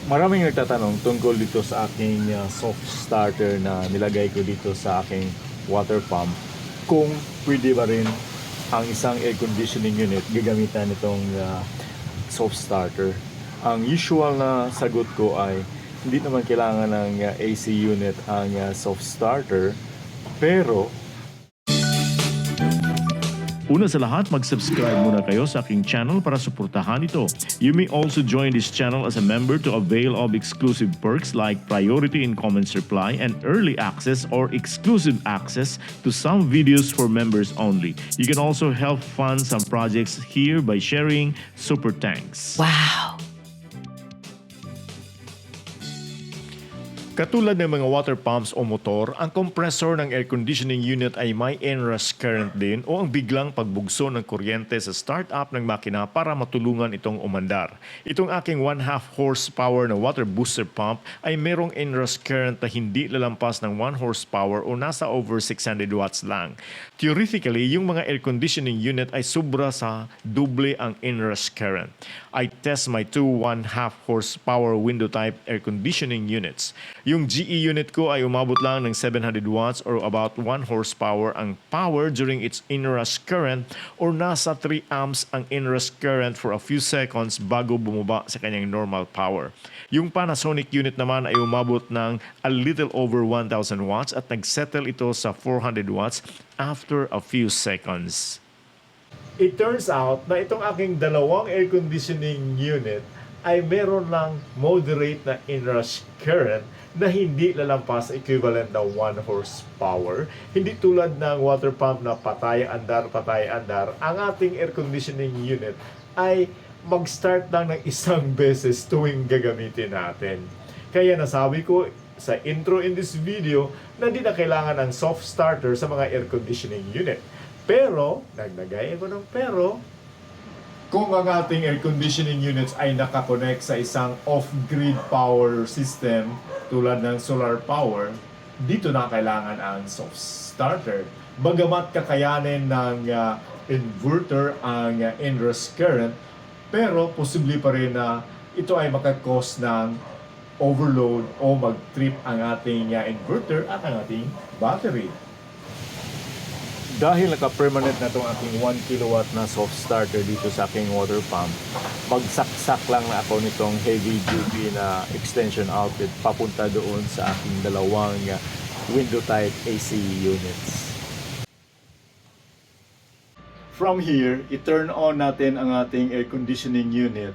Maraming nagtatanong tungkol dito sa aking soft starter na nilagay ko dito sa aking water pump, kung pwede ba rin ang isang air conditioning unit gagamitan nitong soft starter. Ang usual na sagot ko ay hindi naman kailangan ng AC unit ang soft starter, pero una sa lahat, mag-subscribe muna kayo sa aking channel para suportahan ito. You may also join this channel as a member to avail of exclusive perks like priority in comments reply and early access or exclusive access to some videos for members only. You can also help fund some projects here by sharing super thanks. Wow! Katulad ng mga water pumps o motor, ang compressor ng air conditioning unit ay may inrush current din o ang biglang pagbugso ng kuryente sa startup ng makina para matulungan itong umandar. Itong aking 1/2 horsepower na water booster pump ay merong inrush current na hindi lalampas ng 1 horsepower o nasa over 600 watts lang. Theoretically, yung mga air conditioning unit ay sobra sa doble ang inrush current. I test my two 1/2 horsepower window type air conditioning units. Yung GE unit ko ay umabot lang ng 700 watts or about 1 horsepower ang power during its inrush current or nasa 3 amps ang inrush current for a few seconds bago bumaba sa kanyang normal power. Yung Panasonic unit naman ay umabot ng a little over 1,000 watts at nagsettle ito sa 400 watts after a few seconds. it turns out na itong aking dalawang air conditioning unit ay meron lang moderate na inrush current na hindi lalampas sa equivalent na 1 horsepower. Hindi tulad ng water pump na patay-andar. Ang ating air conditioning unit ay mag-start lang ng isang beses tuwing gagamitin natin. Kaya nasabi ko sa intro in this video na hindi na kailangan ng soft starter sa mga air conditioning unit. Pero, naglagay ako ng pero, kung ang ating air conditioning units ay nakakonect sa isang off-grid power system tulad ng solar power, dito na kailangan ang soft starter. Bagamat kakayanin ng inverter ang inrush current, pero posible pa rin na ito ay makakos ng overload o mag-trip ang ating inverter at ang ating battery. Dahil naka-permanent na itong aking 1 kilowatt na soft starter dito sa aking water pump, magsaksak lang na ako nitong heavy duty na extension outlet papunta doon sa aking dalawang window type AC units. From here, i-turn on natin ang ating air conditioning unit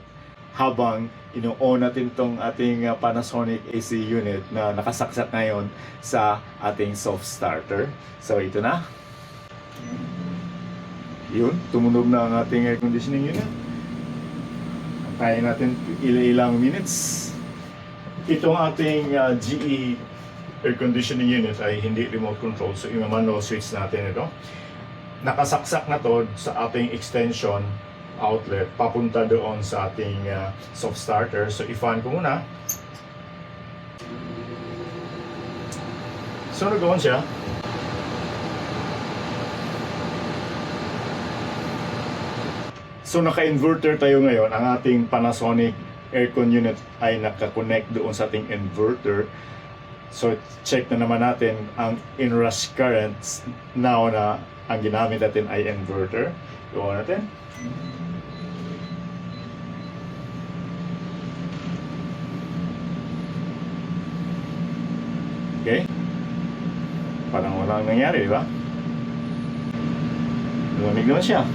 habang ino-on natin itong ating Panasonic AC unit na nakasaksak ngayon sa ating soft starter. So ito na. Yun, tumunog na ang ating air conditioning unit. Antayin natin ilang minutes. Itong ating GE air conditioning unit ay hindi remote control, so i-manual switch natin ito. Nakasaksak na to sa ating extension outlet papunta doon sa ating soft starter. So i-fan ko muna. So nag-on siya. So naka-inverter tayo ngayon. Ang ating Panasonic aircon unit ay naka-connect doon sa ating inverter. So check na naman natin ang inrush currents now na ang ginamit natin ay inverter. Doon natin. Okay. Parang walang nangyari, di ba? Lumamig naman siya.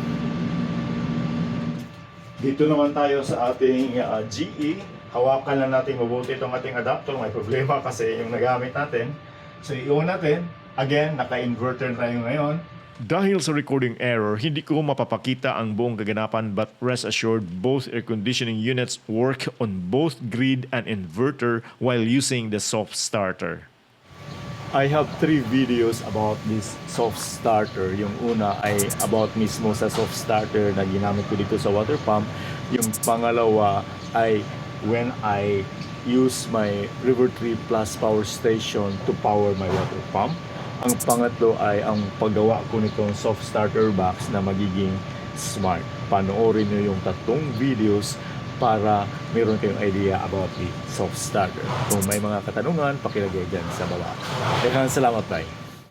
Dito naman tayo sa ating GE. Hawakan lang natin mabuti itong ating adapter. May problema kasi yung nagamit natin. So i-on natin. Again, naka-inverter tayo ngayon. Dahil sa recording error, hindi ko mapapakita ang buong kaganapan but rest assured both air conditioning units work on both grid and inverter while using the soft starter. I have 3 videos about this soft starter. Yung una ay about mismo sa soft starter na ginamit ko dito sa water pump. Yung pangalawa ay when I use my River Tree Plus power station to power my water pump. Ang pangatlo ay ang paggawa ko nitong soft starter box na magiging smart. Panoorin nyo yung tatlong videos para meron kayong idea about the self-starter. Kung may mga katanungan, pakilagay dyan sa baba. Salamat, bye.